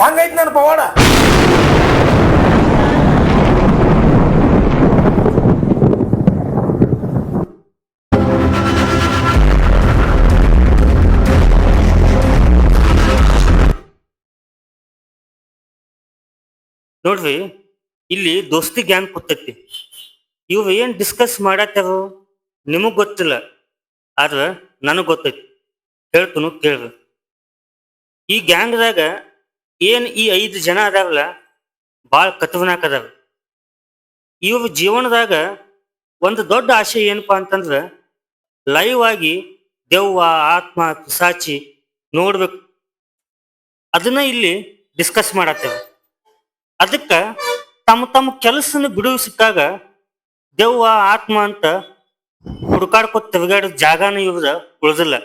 ಹಂಗೈತಿ ನನ್ನ ಪವಾಡ. ನೋಡ್ರಿ, ಇಲ್ಲಿ ದೋಸ್ತಿ ಗ್ಯಾಂಗ್ ಕೂತೈತಿ. ಇವ್ ಏನ್ ಡಿಸ್ಕಸ್ ಮಾಡತ್ತಾರ ನಿಮಗ್ ಗೊತ್ತಿಲ್ಲ, ಆದ್ರ ನನಗ್ ಗೊತ್ತೈತಿ. ಹೇಳ್ತನು ಕೇಳ್ರಿ. ಈ ಗ್ಯಾಂಗ್ದಾಗ ಏನ್ ಈ 5 ಜನ ಅದಾವಲ್ಲ, ಬಾಳ್ ಕತವನಾಕ್ ಅದಾವ. ಇವ್ರ ಜೀವನದಾಗ ಒಂದು ದೊಡ್ಡ ಆಶೆ ಏನಪ್ಪಾ ಅಂತಂದ್ರ ಲೈವ್ ಆಗಿ ದೆವ್ವ, ಆತ್ಮ, ಪಿಸಾಚಿ ನೋಡ್ಬೇಕು. ಅದನ್ನ ಇಲ್ಲಿ ಡಿಸ್ಕಸ್ ಮಾಡತ್ತೇವೆ. ಅದಕ್ಕ ತಮ್ಮ ತಮ್ಮ ಕೆಲಸನ ಬಿಡುವು ಸಿಕ್ಕಾಗ ದೆವ್ವ, ಆತ್ಮ ಅಂತ ಹುಡುಕಾಡ್ಕೊತ ತಿರುಗಾಡೋ ಜಾಗನ ಇವ್ರ ಉಳಿದಿಲ್ಲ.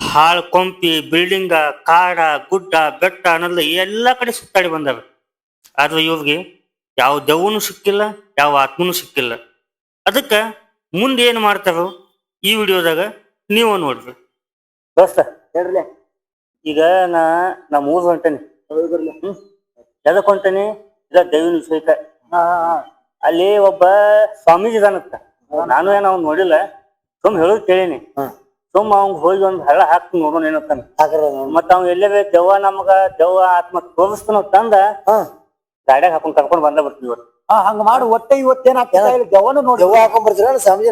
ಹಾಳ್ ಕೊಂಪಿ, ಬಿಲ್ಡಿಂಗ, ಕಾಡ, ಗುಡ್ಡ, ಬೆಟ್ಟ ಅನ್ನೋದು ಎಲ್ಲಾ ಕಡೆ ಸುತ್ತಾಡಿ ಬಂದಾವ. ಆದ್ರೆ ಇವ್ರಿಗೆ ಯಾವ ದೆವ್ವನು ಸಿಕ್ಕಿಲ್ಲ, ಯಾವ ಆತ್ಮನು ಸಿಕ್ಕಿಲ್ಲ. ಅದಕ್ಕ ಮುಂದೆ ಏನ್ ಮಾಡ್ತಾರೋ ಈ ವಿಡಿಯೋದಾಗ ನೀವು ನೋಡ್ರಿ. ದೋಸ್ತ ಹೇಳ್ರಿ, ಈಗ ನಾ ಊರ್ ಹೊಂಟೇನಿ. ಎದಕ್ ಹೊಂಟೇನಿ? ಇದ ದೈವಿನ ವಿಷಯಕ್ಕ. ಅಲ್ಲಿ ಒಬ್ಬ ಸ್ವಾಮೀಜಿ ಇದಾನತ್ತ. ನಾನು ಏನ ಅವ್ನು ನೋಡಿಲ್ಲ, ಸುಮ್ ಹೇಳೋದ್ ಕೇಳೀನಿ. ಸುಮ್ ಅವಂಗ ಹೋಗಿ ಒಂದ್ ಹಳ್ಳ ಹಾಕಿ ನೋಡೋಣ ಏನತ್ತಾನ. ಮತ್ತ ಅವ್ ಎಲ್ಲೇ ದೆವ್ವ ನಮಗ ದೆವ್ವ ಆತ್ಮ ತೋರಿಸ್ತಾನ ತಂದ ಗಾಡ್ಯಾಗ ಹಾಕೊಂಡ್ ಕರ್ಕೊಂಡ್ ಬಂದ ಬರ್ತೀವಿ ಇವತ್ತು. ಹಂಗ ಮಾಡಿ ಒಟ್ಟೆ ಇವತ್ತೇನ್ ದೆವ್ವನು ನೋಡಿ ದೆವ್ವ ಹಾಕೊಂಡ್ ಬರ್ತೀರ, ಸ್ವಾಮೀಜಿ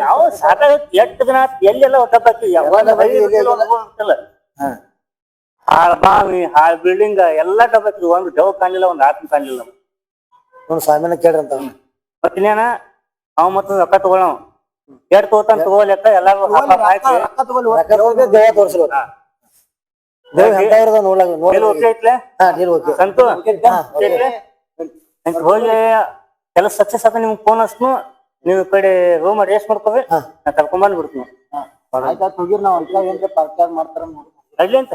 ನಾವು ಸಾಕಾಗ 8 ದಿನ ಎಲ್ಲೆಲ್ಲ ಒಟ್ಟಪ್ಪಾಕಿ ಹಾಳ್ ಬಾವಿ, ಹಾಳ್ ಬಿಲ್ಡಿಂಗ್ ಎಲ್ಲಾ ಡಬ್ಬಾಕಿ. ಒಂದ್ ದೆವ್ವ ಕಾಣಿಲ್ಲ, ಒಂದ್ ಆತ್ಮ ಕಾಣಿಲ್ಲ. ಸ್ವಾಮಿನ ಕೇಳ್ರಂತ. ಮತ್ತಿನ್ನೇನ ಅವ್ ಮತ್ತ ರೊಕ್ಕ ತಗೊಳವ, ಎಡ್ ತಗೋತಾನ ತಗೋಲೆಕ್ಕ ಎಲ್ಲಾರು ದೆವ್ವ ತೋರ್ಸ್ಬೇಕು. ಹೋಗಿ ಕೆಲಸ ಸಕ್ಸಸ್ ಆತ ನಿಮ್ಗೆ ಫೋನ್ ಹಚ್ನು, ನೀವು ಈ ಕಡೆ ರೂಮ್ ಅಡ್ಜಸ್ಟ್ ಮಾಡ್ಕೋರಿ, ನಾ ಕರ್ಕೊಂಡ್ ಬಂದ್ ಬಿಡ್ತೀನಿ. ಹೋಗಿರ್ ನಾವ್ ಏನ್ರ ಪರ್ಚಾರ ಮಾಡ್ತಾರ ಅಡ್ಲಿ ಅಂತ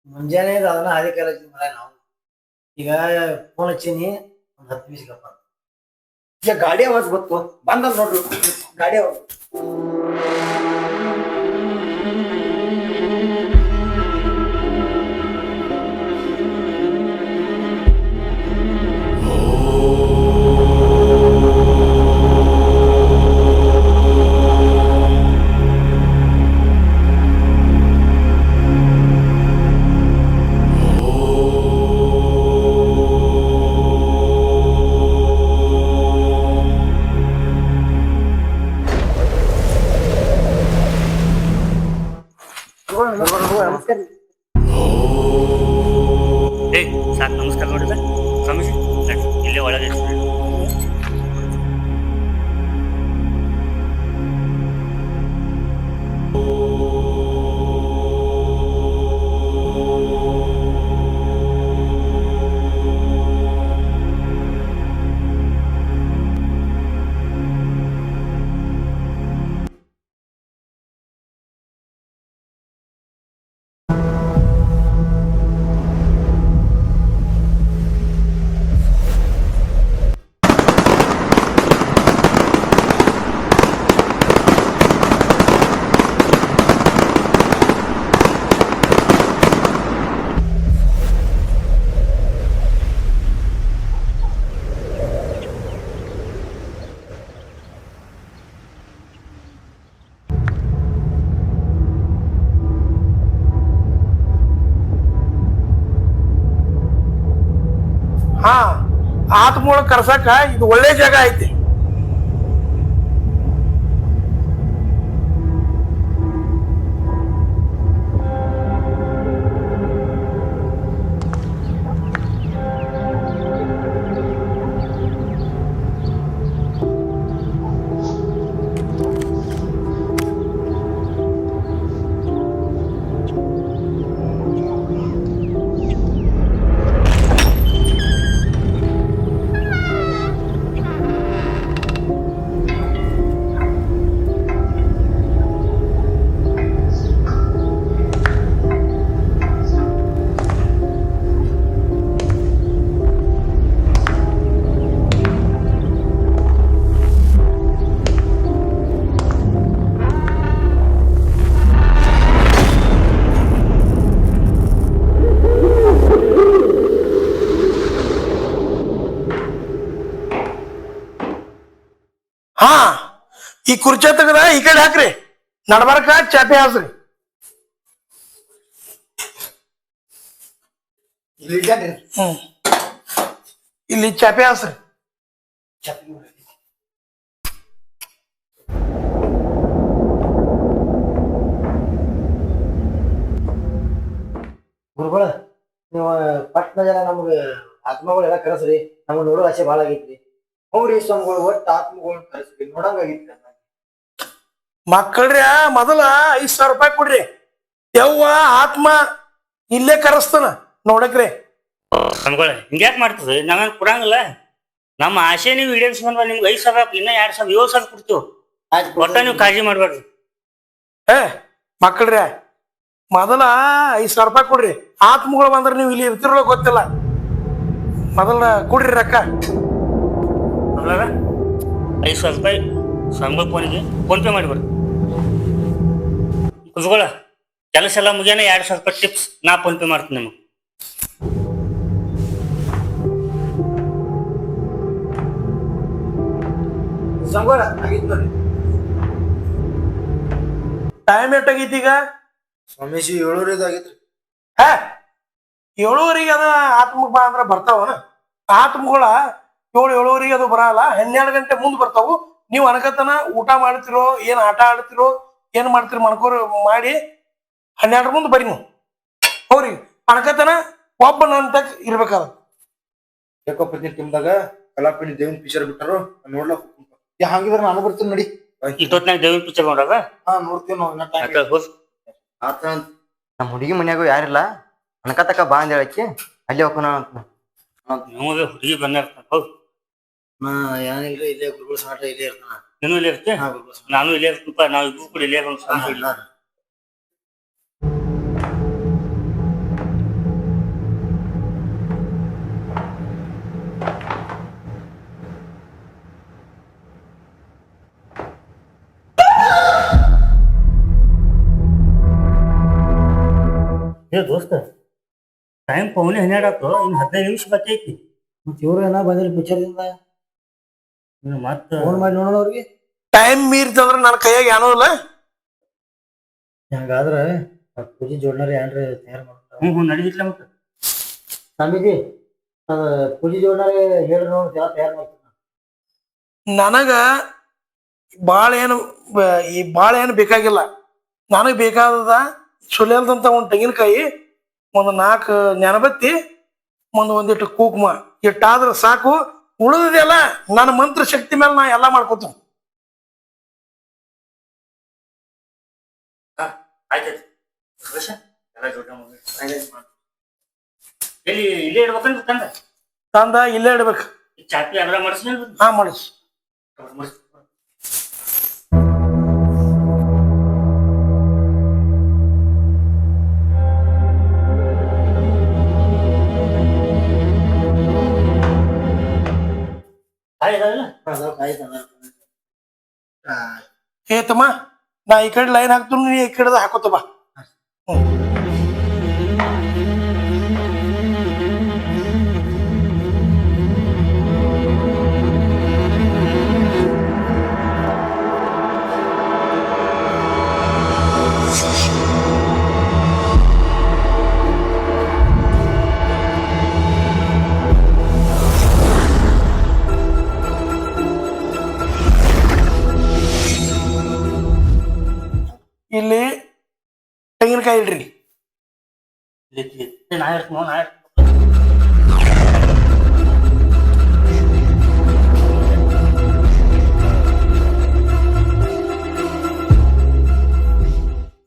ಮುಂಜಾನೆ ಅದನ್ನ ಹಾದಿ ಕಾಲ ನಾವು ಈಗ ಫೋನ್ ಹಚ್ಚೀನಿ, ಒಂದ್ 10 ನಿಮಿಷ ಈಗ ಗಾಡಿ ಆವಾಜ್ ಗೊತ್ತು ಬಂದ ನೋಡ್ರಿ. ಗಾಡಿ ಆವಾಜ್ ಸಾಕು. ನಮಸ್ಕಾರ ನೋಡಿದ್ರೆ ಸ್ವಾಮೀಜಿ ಇಲ್ಲೇ ಒಳಗೆ ಆತ್ಮೂಳ ಕರ್ಸಕ ಇದು ಒಳ್ಳೆ ಜಾಗ ಐತಿ. ಹಾ ಈ ಕುರ್ಚಿ ತೆಗದ ಈ ಕಡೆ ಹಾಕ್ರಿ, ನಡ್ಬರ್ಕ ಚಾಪೆ ಹಾಸ್ರಿ. ಹ್ಮ್ ಇಲ್ಲಿ ಚಾಪೆ ಹಾಸ್ರಿ. ಗುರುಗಳ ನೀವು ಪಟ್ನ ಜನ ನಮ್ಗ ಆತ್ಮಗಳೆಲ್ಲ ಕರೆಸ್ರಿ, ನಮ್ಗೆ ನೋಡೋ ಆಸೆ ಭಾಳ ಆಗೈತ್ರಿ. ಅವ್ರಿ ಸ್ವಾಮಿಗಳು ಒಟ್ಟು ಆತ್ಮಗಳು ಕರೆಸ್ರಿ, ನೋಡಂಗಾಗಿತ್ರಿ. ಮಕ್ಕಳ್ರಿ ಮೊದಲ 5,000 ರೂಪಾಯಿ ಕೊಡ್ರಿ, ಯವ್ವ ಆತ್ಮ ಇಲ್ಲೇ ಕರೆಸ್ತಾನ ನೋಡಕ್ರಿ. ನಮ್ಗಳ ಹಿಂಗ್ಯಾಕ್ ಮಾಡ್ತದೆ, ನಾವೇನ್ ಕೊಡಂಗಿಲ್ಲ. ನಮ್ಮ ಆಸೆ ನೀವು ಈಡೇರಿಸ್ಕೊಂಡ್ರ ನಿಮ್ಗೆ 5,000 ಇನ್ನ 2,000 7,000 ಕೊಡ್ತೀವಿ. ಒಟ್ಟ ನೀವು ಕಾಳಜಿ ಮಾಡ್ಬೇಡ್ರಿ. ಮಕ್ಕಳ್ರಿ ಮೊದಲ 5,000 ರೂಪಾಯಿ ಕೊಡ್ರಿ, ಆತ್ಮಗಳು ಬಂದ್ರೆ ನೀವು ಇಲ್ಲಿ ಇರ್ತಿರೋ ಗೊತ್ತಿಲ್ಲ. ಮೊದಲ ಕೊಡ್ರಿ ರೊಕ್ಕ. 5,000 ರೂಪಾಯಿ ಸಂಬಳ ಫೋನಿಗೆ ಫೋನ್ ಪೇ ಮಾಡಿಬಿಡ್ರಿ. ಕುಸ್ಕೊಳ ಕೆಲಸ ಎಲ್ಲ ಮುಗಿಯನ 2,000 ರೂಪಾಯಿ ಟಿಪ್ಸ್ ನಾ ಫೋನ್ ಪೇ ಮಾಡ್ತೀನಿ ನಿಮಗೆ. ಸಂಗೋಳ ಆಗಿತ್ತು ನೋಡ್ರಿ. ಟೈಮ್ ಎಷ್ಟಾಗೈತಿ ಈಗ? ಸ್ವಾಮೀಜಿ 7:30 ಆಗೈತ್ರಿ. 7:30 ಅದ ಆತ್ಮಕ್ ಬಾ ಅಂದ್ರ ಬರ್ತಾವನ? ಆತ್ಮಗಳ 7:30 ಅದು ಬರಲ್ಲ, 12 ಗಂಟೆ ಮುಂದೆ ಬರ್ತಾವು. ನೀವು ಅನಕತನ ಊಟ ಮಾಡ್ತಿರೋ, ಏನ್ ಆಟ ಆಡ್ತಿರೋ, ಏನ್ ಮಾಡ್ತಿರೋ ಮನ್ಕೋರ್ ಮಾಡಿ 12 ಮುಂದೆ ಬರ್ರಿ. ನೀವು ಹೋಗ್ರಿ ಅನಕತನ ಒಬ್ಬ ನನ್ನ ತಕ್ ಇರ್ಬೇಕಾದ. ಯಾಕಪ್ಪತಿ ಟೀಮ್ದಾಗ ಕಲಾಪಿನಿ ದೇವನ್ ಪಿಕ್ಚರ್ ಬಿಟ್ಟಾರು, ನೋಡ್ಲಕ್ ಹಂಗಿದ್ರೆ ನಾನು ಬರ್ತೀನಿ ನೋಡಿ. ಇಷ್ಟೊತ್ನಾಗ ದೇವಿನ ಪಿಕ್ಚರ್ ನೋಡ್ರಾಗ ನೋಡ್ತೀವಿ ಆತ. ನಮ್ಮ ಹುಡುಗಿ ಮನ್ಯಾಗ ಯಾರಿಲ್ಲ, ಅನ್ಕತಕ್ಕ ಬಾ ಅಂದ ಹೇಳಕ್ಕೆ ಅಲ್ಲಿ ಹೋಗೋಣ ಅಂತ. ನಿಮಗೆ ಹುಡುಗಿ ಬಂದಿರ್ತಾನ. ಹೌದು ಏನಿಲ್ಲ, ಇಲ್ಲೇ ಗುರುಗಳ ಸಾಟ ಇಲ್ಲೇ ಇರ್ತಾನ. ನೀನು ಇಲ್ಲೇ ಇರ್ತೆ, ನಾನು ಇಲ್ಲೇ ಇರ್ತಪ್ಪ. ನಾವು ಇಬ್ಬರು ಕೂಡ ಇಲ್ಲೇ ಇಲ್ಲ. ಏ ದೋಸ್ತ, ಟೈಮ್ ಪೌನೆ 12 ಆಯ್ತು, ಇನ್ನು 15 ನಿಮಿಷ ಬಾಕಿ ಐತಿ. ಮತ್ತೆ ಇವ್ರು ಏನ ಬಂದಿಲ್ಲ ಪಿಕ್ಚರ್ದಿಂದ, ಮತ್ತೆ ಫೋನ್ ಮಾಡಿ ನೋಡೋಣ ಅವ್ರಿಗೆ. ಟೈಮ್ ಮೀರ್ತಂದ್ರ ನನ್ನ ಕೈಯಾಗ ಏನೂ ಇಲ್ಲ. ಹಂಗಾದ್ರ ಪೂಜೆ ಜೋಡ್ನಾರ ಏನ್ರಿ ತಯಾರು ಮಾಡ್ತಾರ? ಹ್ಞೂ ನಡೀತಿಲ್ಲ. ಮತ್ತೆ ಸ್ವಾಮೀಜಿ ಅದ ಪೂಜೆ ಜೋಡ್ನಾರ ಹೇಳ್ರಿ ನೋಡಿ, ಎಲ್ಲ ತಯಾರು ಮಾಡ್ತಾರ. ನನಗ ಬಾಳ ಏನು ಬೇಕಾಗಿಲ್ಲ. ನನಗ್ ಬೇಕಾದದ ಸುಲಿಯಲ್ದಂತ ಒಂದು ತೆಂಗಿನಕಾಯಿ, ಒಂದು 4 ಜ್ಞಾನಬತ್ತಿ, ಒಂದಿಟ್ಟು ಕುಕುಮ ಇಟ್ಟಾದ್ರೆ ಸಾಕು. ಉಳಿದದೆಲ್ಲ ನನ್ನ ಮಂತ್ರ ಶಕ್ತಿ ಮೇಲೆ ನಾ ಎಲ್ಲ ಮಾಡ್ಕೋತೀನಿ. ಇಲ್ಲೇ ಇಡ್ಬೇಕಂತ ತಂದ ಇಲ್ಲೇ ಇಡ್ಬೇಕು. ಚಾಪಿ ಅದ್ರ ಮಾಡಿಸಿ. ಹಾ ಮಾಡಿಸ್. ಏ ತಮ್ಮ, ನಾ ಈ ಕಡೆ ಲೈನ್ ಹಾಕ್ತೀನಿ, ನೀ ಈ ಕಡೆ ಹಾಕೋತ ಬಾ. ಇಲ್ಲಿ ತೆಂಗಿನಕಾಯಿ ಇಡ್ರಿ.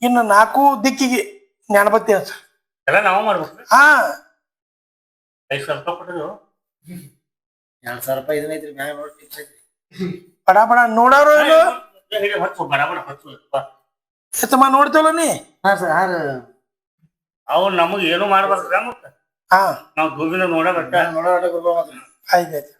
ಇನ್ನು 4 ದಿಕ್ಕಿಗೆ ಜ್ಞಾನಬತ್ತಿ ಹಚ್ಚ. ಎಲ್ಲ ನಾವು ಮಾಡ್ಬೇಕು. ಹಾ 5,000 ರೂಪಾಯಿ ಕೊಟ್ಟಿದ್ರು. 2,000 ರೂಪಾಯಿ ಇದನ್ನೈತ್ರಿ, ಮ್ಯಾಗ ನೋಡಿ ಟಿಪ್ಸ್ ಐತ್ರಿ. ಬಡ ಬಡ ನೋಡೋರು ಹೊತ್ತು ಬರಾಬರ ಹೊತ್ತು ತಮ್ಮ ನೋಡ್ತೇವಲ್ಲ ನೀ. ಅವ್ ನಮಗ್ ಏನು ಮಾಡ್ಬಾರ್ದ್ರ. ಮತ್ತ ಹಾ ನಾವ್ ಗೋಬಿನ ನೋಡಬಟ್ಟ ಆಯ್ತಾಯ್ತು.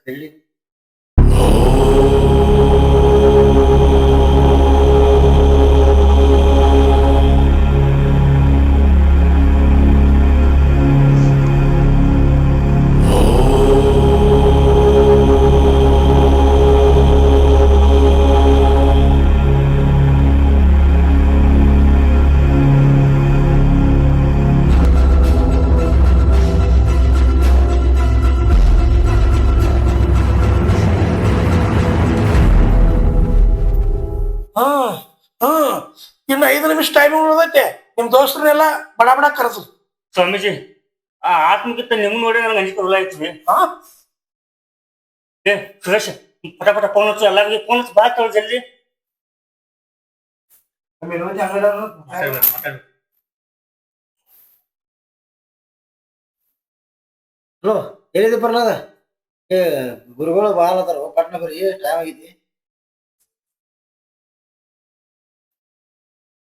ಹ್ಮ್ ಹ್ಮ್ ಇನ್ನು 5 ನಿಮಿಷ ಟೈಮ್ ಉಳ್ದೈತೆ ನಿಮ್ ದೋಸ್ತರನ್ನೆಲ್ಲ ಬಡ ಬಡ ಕರೆಸು. ಸ್ವಾಮೀಜಿ ಆ ಆತ್ಮಕ್ಕಿಂತ ನಿಮ್ ನೋಡಿ ನನಗೆ ಅಂಜಿಕೆ ಹುಳ ಆಯ್ತು. ಹಾ ಏ ಸುರೇಶ್ ಪಟ ಪಟ ಫೋನ್ ಹಚ್ಚು, ಎಲ್ಲರಿಗೆ ಫೋನ್ ಹಚ್ಚು, ಬಾ ತಗೊಳ್ ಜಲ್ದಿ. ಹಲೋ, ಎಲ್ಲಿದೆ ಪ್ರಹ್ಲಾದ? ಏ ಗುರುಗಳು ಭಾಳ ಅದಾರ, ಪಟ್ನ ಬರ್ರಿ, ಟೈಮ್ ಆಗೈತಿ.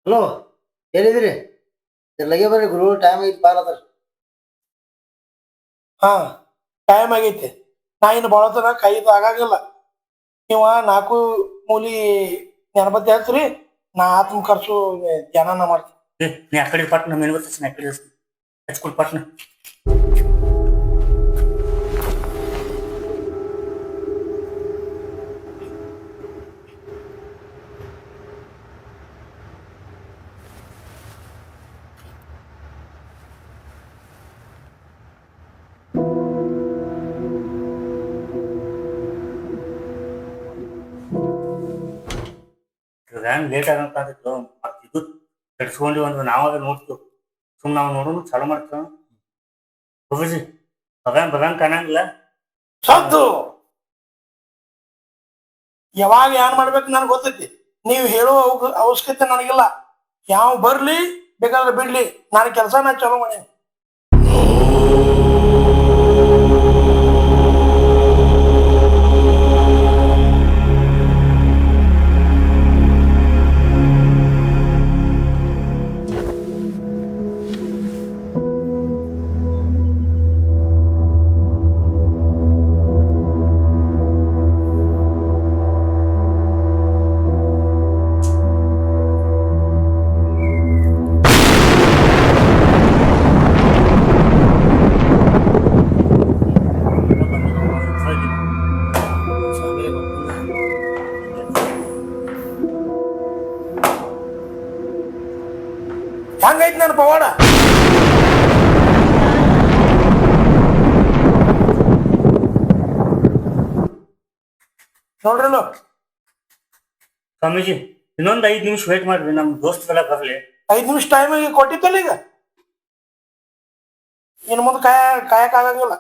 ಹಲೋ, ಎಲ್ಲಿದಿರಿ? ಲಗೆ ಬರ್ರಿ, ಗುರುಗಳು ಟೈಮ್ ಆಗೈತಿ, ಭಾಳ ಅದಾರ. ಹಾ ಟೈಮ್ ಆಗೈತಿ. ನಾ ಇನ್ನು ಬಳತನ ಕೈದು ಆಗಾಗಿಲ್ಲ. ನೀವ 4 ಮೂಲಿ ಗಣಪತಿ ಹಚ್ಚ್ರಿ, ನಾ ಆತ್ಮ ಖರ್ಚು ಧ್ಯಾನ ಮಾಡ್ತೀನಿ. ನೀ ಆ ಕಡೆ ಪಟ್ನ ಮೆನು ಬರ್ತೀನಿ, ಆ ಕಡೆ ಹಚ್ಕೊಳ್ ಪಟ್ನ. ವ್ಯಾನ್ ಲೇಟ್ ಆಗಂತಿತ್ತು, ಮತ್ತೆ ಇದು ಕೆಡ್ಸ್ಕೊಂಡಿವಿ ಅಂದ್ರೆ ನಾವಾಗ ನೋಡ್ತು. ಸುಮ್ ನಾವು ನೋಡೋನು ಚಾಲು ಮಾಡ್ತೀವ. ಹೋಗ್ರಿ ಬಗನ್ ಕಾಣಂಗಿಲ್ಲ. ಸದ್ದು ಯಾವಾಗ ಏನ್ ಮಾಡ್ಬೇಕು ನನ್ಗೆ ಗೊತ್ತೈತಿ. ನೀವು ಹೇಳೋ ಅವಶ್ಯಕತೆ ನನಗಿಲ್ಲ. ಯಾವ ಬರ್ಲಿ ಬೇಕಾದ್ರೆ ಬಿಡ್ಲಿ, ನಾನು ಕೆಲಸ ನಾ ಚಲೋ ಮಾಡಿ. ಹಂಗೈತಿ ನನ್ನ ಪವಾಡ. ನೋಡ್ರಲ್ಲ ಸ್ವಾಮೀಜಿ, ಇನ್ನೊಂದ್ 5 ನಿಮಿಷ ವೇಟ್ ಮಾಡ್ರಿ, ನಮ್ ದೋಸ್ತರೆಲ್ಲ ಬರ್ಲಿ. 5 ನಿಮಿಷ ಟೈಮ್ ಕೊಟ್ಟಿತ್ತಲ್ಲ ಈಗ. ಇನ್ನು ಮುಂದೆ ಕಾಯಕ್ ಆಗಂಗಿಲ್ಲ.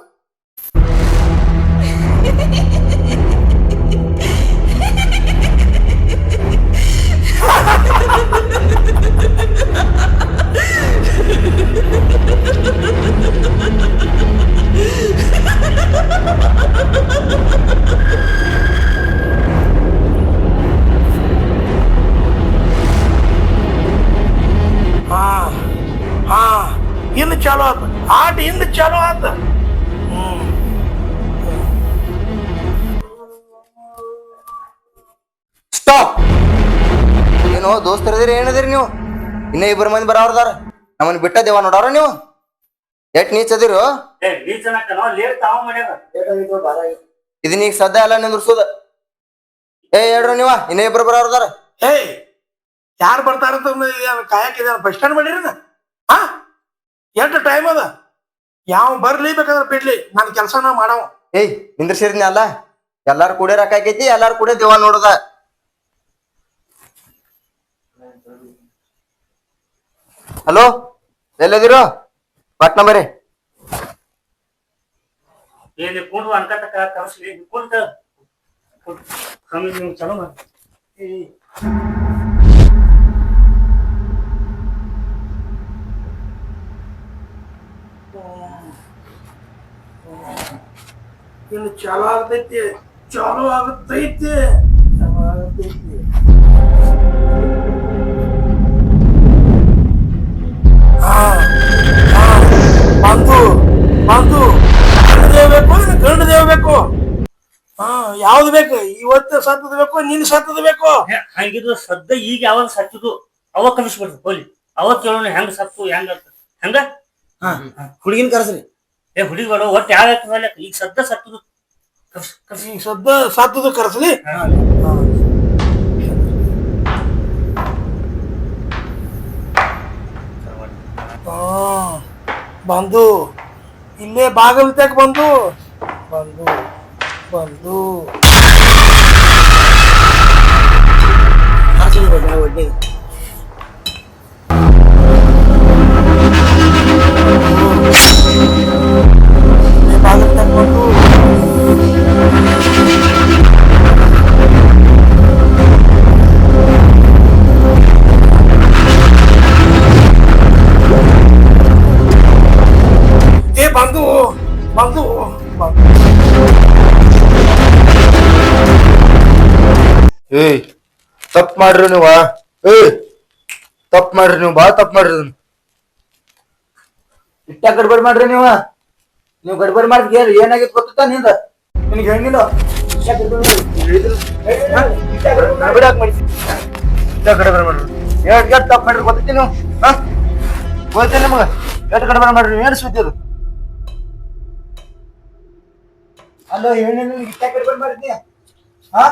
ಹಾ ಹಾ ಇನ್ನು ಚಾಲು ಆತ ಆಟ, ಇನ್ನು ಚಾಲು ಆತ. ಸ್ಟಾಪ್. ಏನು ದೋಸ್ತರದಿರಿ, ಏನದಿರಿ ನೀವು? ಇನ್ನ 2 ಮಂದಿ ಬರೋರ್ದಾರ, ನಮ್ಮನ್ನ ಬಿಟ್ಟ ದೇವ ನೋಡವ್ರ ನೀವು? ಎಟ್ ನೀಚದಿರು. ಲೇಟ್ ತಾವ ಮಾಡ್ಯಾರ. ಇದನ್ನೀಗ ಸದ್ಯ ಎಲ್ಲ ನಿಂದ್ರಸೋದ. ಹೇಳ್ರು ನೀವ, ಇನ್ನ 2 ಬರೋರ್ದಾರ. ಏಯ್ ಯಾರು ಬರ್ತಾರಂತ ಕಾಯಕಿದ ಬಸ್ ಸ್ಟ್ಯಾಂಡ್ ಮಾಡಿರನ? ಹಾ ಎಷ್ಟು ಟೈಮ್ ಅದ? ಯಾವ ಬರ್ಲಿ ಬೇಕಾದ್ರೆ ಬಿಡ್ಲಿ, ನನ್ನ ಕೆಲಸ ನಾ ಮಾಡವ. ಏಯ್ ನಿಂದ್ರಸಿರ್ನಿ ಅಲ್ಲ, ಎಲ್ಲಾರು ಕೂಡೆ ರೊಕ್ಕ ಆಕೈತಿ, ಎಲ್ಲಾರು ಕೂಡೆ ದೇವ ನೋಡದ. ಹಲೋ, ಎಲ್ಲದಿರು? ಪಟ್ನ ಬರ್ರಿ. ಏನ್ ಕುಂಡು ಅನ್ಕತ ಕರ್ಸ್ಲಿ ಕುಂತ ಸ್ವಾಮೀಜಿ ಚಲೋ ಮಾಡಿ. ಇನ್ನು ಚಾಲು ಆಗತೈತಿ, ಚಾಲು ಆಗತೈತಿ, ಚಾಲು ಆಗತೈತಿ. ಬಂದು ಬಂದು ಗಂಡು ಬೇಕು, ಗಂಡು ದೇವ್ ಬೇಕು. ಹಾ ಯಾವ್ದು ಬೇಕು? ಇವತ್ತು ಸತ್ತದ ಬೇಕು, ನಿನ್ ಸತ್ತದ ಬೇಕು? ಹಂಗಿದ್ರು ಸದ್ದ ಈಗ ಯಾವಾಗ ಸತ್ತದು ಅವಾಗ ಕಮಿಸ್ಬಿಡ್ರಿ ಹೋಲಿ. ಅವಾಗ ಕೇಳೋಣ ಹೆಂಗ್ ಸತ್ತು ಹೆಂಗ ಹೆಂಗ. ಹುಡುಗಿನ ಕರ್ಸ್ರಿ. ಹುಡುಗಿ ಬೇಡ, ಒಟ್ಟು ಯಾವ ಈಗ ಸದ್ದ ಸತ್ತದು. ಈಗ ಸದ್ದ ಸತ್ತದ ಕರ್ಸ್ಲಿ. ಬಂದು ಇಲ್ಲೇ ಬಾಗಿಲು ತೆಗ್ ಬಂದು ಬಂದು ಬಂದು ತಪ್ಪು ಮಾಡ್ರಿ ನೀವ ತಪ್ಪು ಮಾಡ್ರಿ ನೀವು, ಬಾಳ ತಪ್ಪು ಮಾಡ್ರಿ ಇದನ್ನ. ಇಟ್ಟ ಗಡ್ಬಡಿ ಮಾಡ್ರಿ ನೀವು ಗಡ್ಬಡಿ ಮಾಡಿದ್ ಏನಾಗಿತ್ತು ಗೊತ್ತಾ ನಿಂದ? ನಿನಗೆ ಹೆಣ್ಣಿಲ್ಲ ಎಷ್ಟು ತಪ್ಪು ಮಾಡ್ರಿ ಗೊತ್ತೈತಿ ನೀವು? ಹಾ ಗೊತ್ತೇನೆ ನಿಮಗ? ಎಷ್ಟು ಗಡ್ಬಡಿ ಮಾಡ್ರಿ ನೀವು? ಏನು ಸುದ್ದಿ ಅದು? ಅಲ್ಲೋ ಹೆಣ್ಣಿನ ಇಟ್ಟ ಗಡ್ಬಡಿ ಮಾಡಿದ್ನಿ. ಹಾ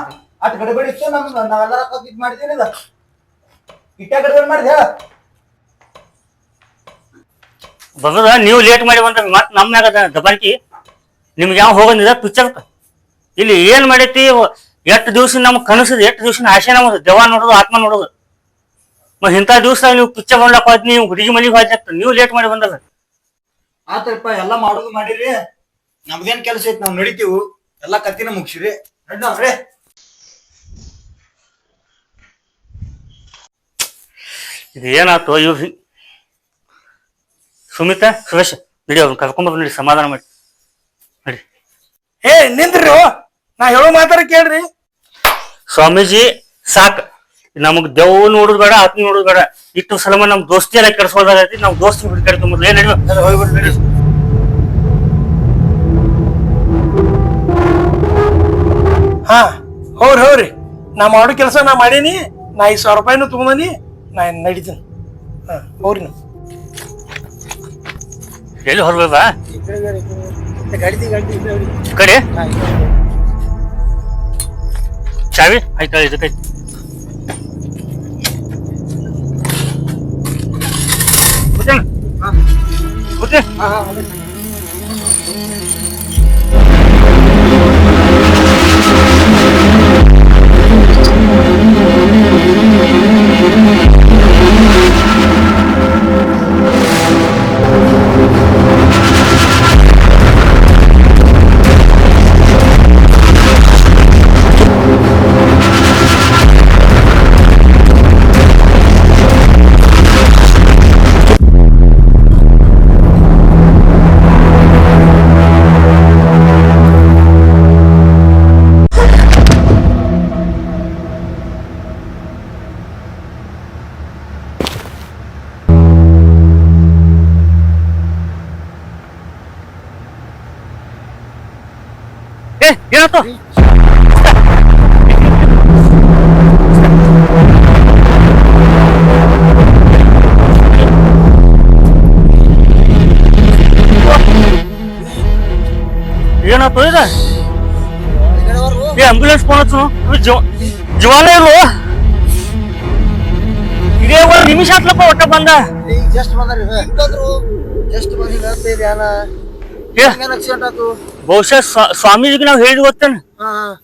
ಅಟ್ ಗಡ್ಬಡಿ ಇತ್ತು ನಾವೆಲ್ಲರ ಇದ್ ಮಾಡಿದ್ದೀನಿಲ್ಲ. ಇಟ್ಟ ಗಡ್ಬಡಿ ಮಾಡಿದೆ ಹೇಳ. ಬಗದ ನೀವು ಲೇಟ್ ಮಾಡಿ ಬಂದ ಮತ್ ನಮ್ಮ ಮ್ಯಾಗ ದಬಾಣಿಕೆ. ನಿಮ್ಗೆ ಯಾವ ಹೋಗಂದಿದ ಪಿಕ್ಚರ್ ಇಲ್ಲಿ ಏನ್ ಮಾಡೈತಿ? ಎಷ್ಟು ದಿವ್ಸ ನಮ್ಗೆ ಕನಸದ, ಎಷ್ಟು ದಿವ್ಸ ಆಸೆ ನಮ್ದು ದೆವ್ವ ನೋಡೋದು, ಆತ್ಮ ನೋಡೋದು. ಇಂಥ ದಿವ್ಸ ನೀವು ಪಿಕ್ಚರ್ ನೋಡ್ಲಕ್ ಹೋದ್, ನೀವು ಹುಡುಗಿ ಮನೆಗೆ ಹೋದ್, ನೀವು ಲೇಟ್ ಮಾಡಿ ಬಂದದ. ಆತಪ್ಪ ಎಲ್ಲಾ ಮಾಡೋದು ಮಾಡಿರಿ. ನಮ್ದೇನ್ ಕೆಲಸ ಐತಿ, ನಾವ್ ನಡಿತೀವಿ. ಎಲ್ಲಾ ಕತ್ತಿನ ಮುಗಿಸಿರಿ. ನಡ್ರಿ ಇದು ಏನಾಯ್ತು ಇವ್ ಸುಮಿತಾ ಸುರೇಶ್ ನಡಿ, ಅವ್ರನ್ನ ಕರ್ಕೊಂಡ್ ನಡಿ, ಸಮಾಧಾನ ಮಾಡಿ ನಡಿ. ಏ ನಿಂದ್ರಿ, ನಾ ಹೇಳೋ ಮಾತಾರ ಕೇಳ್ರಿ. ಸ್ವಾಮೀಜಿ ಸಾಕ್, ನಮಗ್ ದೆವ್ವ ನೋಡುದು ಬೇಡ, ಆತ್ಮ ನೋಡುದು ಬೇಡ. ಇಟ್ಟು ಸಲಮ ನಮ್ ದೋಸ್ತಿ ಎಲ್ಲ ಕೆಡ್ಸೋದಾಗೈತಿ. ನಾವ್ ದೋಸ್ತಿ ಹುಡುಕಾಡ್ಕೊಂಬರ್ಲಿ. ಏನ್ ನಡಿ. ಹಾ ಹೋಗ್ರಿ ನಾ ಮಾಡೋ ಕೆಲಸ ನಾ ಮಾಡೀನಿ. ನಾ 5,000 ರೂಪಾಯಿನೂ ತಗೊಂಡನಿ. ನಾ ನಡೀತೀನಿ. ಹಾ ಹೋಗ್ರಿ ನೀವು. ಎಲ್ಲಿ ಹೊರಬ ಗಾಡಿ ಕಡೆ ಚಾವಿ ಆಯ್ತಾ? ಇದಕ್ಕೈತಿ ಏನಾಯ್ತು? ಏನಾಯ್ತು ಇದು? ಆಂಬ್ಯುಲೆನ್ಸ್ ಫೋನ್ ಹಚ್ಚು. ಜೀವಾನ ಇಲ್ವ? ಇದೇ 1 ನಿಮಿಷ ಆತ್ಲಪ್ಪ ಒಟ್ಟ ಬಂದ. ಜಸ್ಟ್ ಬಂದ್ರಿ ಜಸ್ಟ್ ಬಂದಿದೆ. ಆಕ್ಸಿಡೆಂಟ್ ಆಯ್ತು. ಬಹುಶಃ ಸ್ವಾಮೀಜಿಗೆ ನಾವ್ ಹೇಳಿದ್ ಗೊತ್ತೇನ,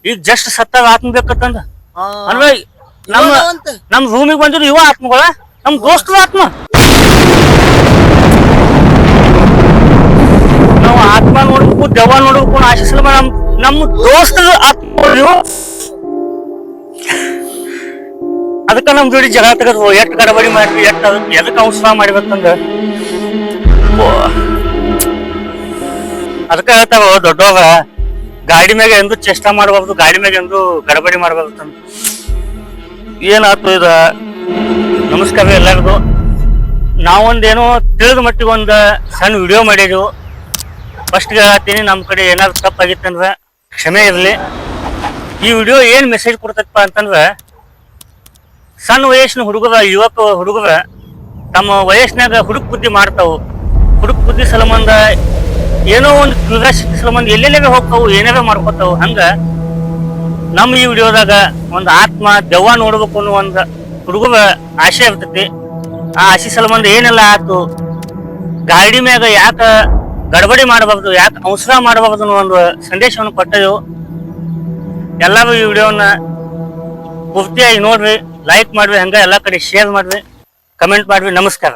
ಈಗ ಜಸ್ಟ್ ಸತ್ತಾಗ ಆತ್ಮ ಬೇಕತ್ತಂದ. ಅಂದ್ರೆ ನಮ್ ರೂಮಿಗೆ ಬಂದಿದ್ರು ಇವ ಆತ್ಮಗಳ, ನಮ್ ದೋಸ್ತರ ಆತ್ಮ. ನಾವು ಆತ್ಮ ನೋಡ್ಬೇಕು, ದೆವ್ವ ನೋಡ್ಬೇಕು ಆಶಿಸಲ ನಮ್ ದೋಸ್ತರ ಆತ್ಮ ನೀವು. ಅದಕ್ಕ ನಮ್ ಜೋಡಿ ಜಗಳ ತೆಗೆದು ಎಷ್ಟ್ ಗಡಬಡಿ ಮಾಡ್ರಿ, ಎದಕ್ ಔಷಧ ಮಾಡ್ಬೇಕಂದ್ರ ಅದಕ್ಕ ಹೇಳ್ತಾವ ದೊಡ್ಡವಾಗ, ಗಾಡಿ ಮ್ಯಾಗ ಎಂದು ಚೇಷ್ಟಾ ಮಾಡಬಾರ್ದು, ಗಾಡಿ ಮ್ಯಾಗ ಎಂದು ಗಡಬಡಿ ಮಾಡಬಾರ್ದು ಅಂತ. ಏನಾಯ್ತು ಇದ? ನಮಸ್ಕಾರ ಎಲ್ಲರಿಗೂ. ನಾವೊಂದೇನೋ ತಿಳಿದ ಮಟ್ಟಿಗೆ ಒಂದು ಸಣ್ಣ ವಿಡಿಯೋ ಮಾಡಿದೆವು. ಫಸ್ಟ್ಗೆ ಹೇಳ್ತೀನಿ, ನಮ್ಮ ಕಡೆ ಏನಾದ್ರು ತಪ್ಪಾಗಿತ್ತಂದ್ರೆ ಕ್ಷಮೆ ಇರಲಿ. ಈ ವಿಡಿಯೋ ಏನು ಮೆಸೇಜ್ ಕೊಡ್ತೈತಪ್ಪ ಅಂತಂದ್ರೆ, ಸಣ್ಣ ವಯಸ್ಸಿನ ಯುವಕ ಹುಡುಗರ ತಮ್ಮ ವಯಸ್ಸಿನಾಗ ಹುಡುಕ್ ಬುದ್ಧಿ ಮಾಡ್ತಾವು. ಹುಡುಕ್ ಬುದ್ಧಿ ಸಲಮಂದ ಏನೋ ಒಂದು ಕ್ಯೂರಿಯಾಸಿಟಿ ಸಲಮಂದ ಎಲ್ಲೆಲ್ಲೇ ಹೋಗ್ತಾವು, ಏನಾರ ಮಾಡ್ಕೋತಾವು. ಹಂಗ ನಮ್ಮ ಈ ವಿಡಿಯೋದಾಗ ಒಂದು ಆತ್ಮ ದೆವ್ವ ನೋಡ್ಬೇಕು ಅನ್ನೋ ಒಂದು ಹುಡುಗರ ಆಸೆ ಇರ್ತೈತಿ. ಆ ಆಸೆ ಸಲಮಂದ ಏನೆಲ್ಲ ಆಯ್ತು, ಗಾಡಿ ಮ್ಯಾಗ ಯಾಕ ಗಡಬಡಿ ಮಾಡಬಾರ್ದು, ಯಾಕೆ ಅವಸರ ಮಾಡಬಾರ್ದು ಅನ್ನೋ ಒಂದು ಸಂದೇಶವನ್ನು ಕೊಟ್ಟೆವು. ಎಲ್ಲರೂ ಈ ವಿಡಿಯೋನ ಪೂರ್ತಿಯಾಗಿ ನೋಡ್ರಿ, ಲೈಕ್ ಮಾಡ್ರಿ, ಹಂಗ ಎಲ್ಲಾ ಕಡೆ ಶೇರ್ ಮಾಡ್ರಿ, ಕಮೆಂಟ್ ಮಾಡ್ರಿ. ನಮಸ್ಕಾರ.